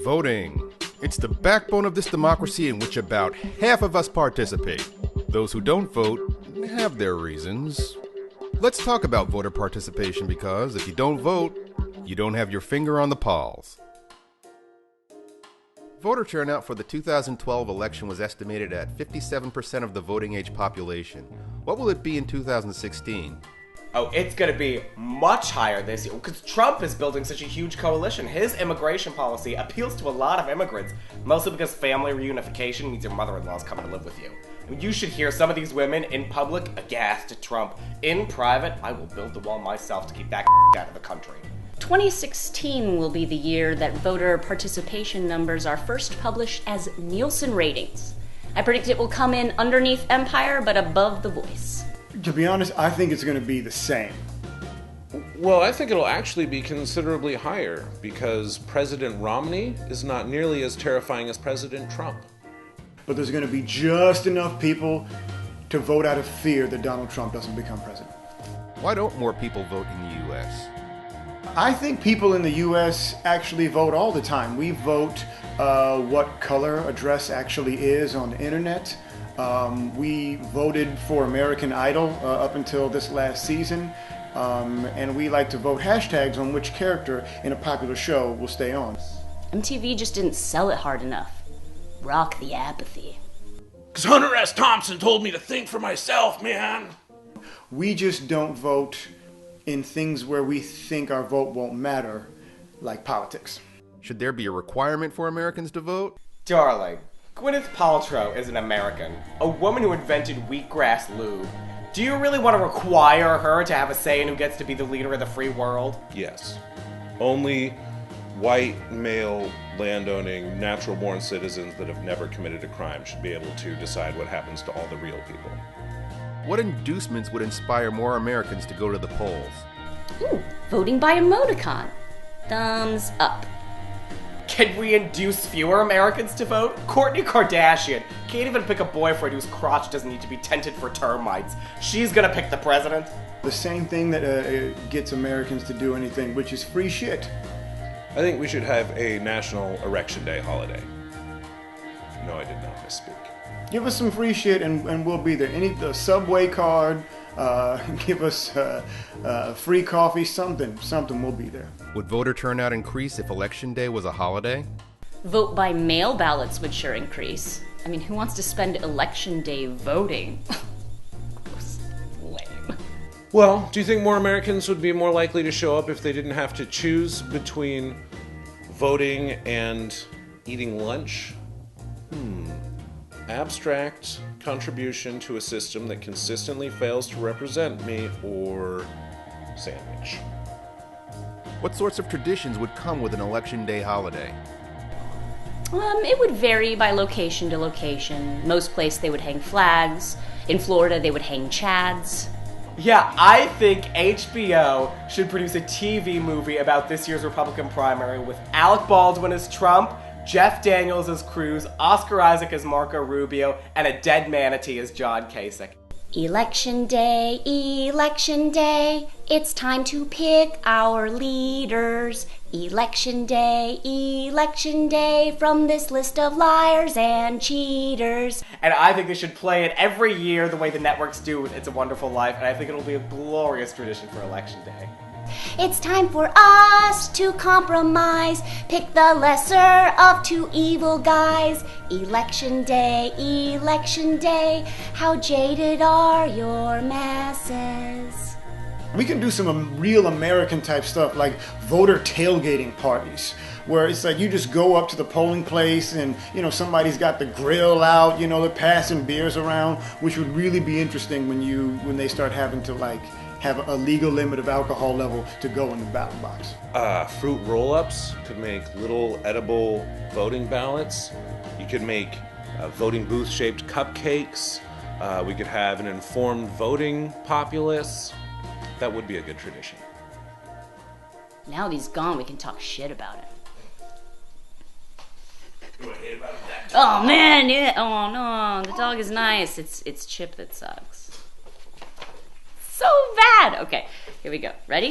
Voting. It's the backbone of this democracy in which about half of us participate. Those who don't vote have their reasons. Let's talk about voter participation because if you don't vote, you don't have your finger on the polls. Voter turnout for the 2012 election was estimated at 57% of the voting age population. What will it be in 2016? Oh, it's going to be much higher this year because Trump is building such a huge coalition. His immigration policy appeals to a lot of immigrants, mostly because family reunification means your mother-in-law's coming to live with you. And you should hear some of these women in public aghast at Trump. In private, I will build the wall myself to keep that out of the country. 2016 will be the year that voter participation numbers are first published as Nielsen ratings. I predict it will come in underneath Empire, but above The Voice. To be honest, I think it's going to be the same. Well, I think it'll actually be considerably higher because President Romney is not nearly as terrifying as President Trump. But there's going to be just enough people to vote out of fear that Donald Trump doesn't become president. Why don't more people vote in the U.S.? I think people in the U.S. actually vote all the time. We vote what color a dress actually is on the internet. We voted for American Idol up until this last season. And we like to vote hashtags on which character in a popular show will stay on. MTV just didn't sell it hard enough. Rock the apathy. Because Hunter S. Thompson told me to think for myself, man. We just don't vote in things where we think our vote won't matter, like politics. Should there be a requirement for Americans to vote? Darling, Gwyneth Paltrow is an American, a woman who invented wheatgrass lube. Do you really want to require her to have a say in who gets to be the leader of the free world? Yes. Only white, male, landowning, natural-born citizens that have never committed a crime should be able to decide what happens to all the real people. What inducements would inspire more Americans to go to the polls? Ooh, voting by emoticon. Thumbs up. Can we induce fewer Americans to vote? Kourtney Kardashian can't even pick a boyfriend whose crotch doesn't need to be tented for termites. She's gonna pick the president. The same thing that gets Americans to do anything, which is free shit. I think we should have a National Erection Day holiday. No, I did not misspeak. Give us some free shit and we'll be there. The subway card, give us free coffee, something we'll be there. Would voter turnout increase if Election Day was a holiday? Vote by mail ballots would sure increase. I mean, who wants to spend Election Day voting? Lame. Well, do you think more Americans would be more likely to show up if they didn't have to choose between voting and eating lunch? Abstract contribution to a system that consistently fails to represent me, or sandwich. What sorts of traditions would come with an Election Day holiday? It would vary by location to location. Most places they would hang flags. In Florida, they would hang chads. Yeah, I think HBO should produce a TV movie about this year's Republican primary with Alec Baldwin as Trump, Jeff Daniels as Cruz, Oscar Isaac as Marco Rubio, and a dead manatee as John Kasich. Election Day, it's time to pick our leaders. Election Day, from this list of liars and cheaters. And I think they should play it every year the way the networks do with It's a Wonderful Life, and I think it'll be a glorious tradition for Election Day. It's time for us to compromise, pick the lesser of two evil guys. Election Day, how jaded are your masses? We can do some real American type stuff like voter tailgating parties, where it's like you just go up to the polling place and, somebody's got the grill out, they're passing beers around, which would really be interesting when they start having to have a legal limit of alcohol level to go in the ballot box. Fruit roll-ups could make little edible voting ballots. You could make voting booth-shaped cupcakes. We could have an informed voting populace. That would be a good tradition. Now that he's gone, we can talk shit about it. Oh man, yeah. Oh no, the dog is nice. It's Chip that sucks. So bad. Okay, here we go. Ready?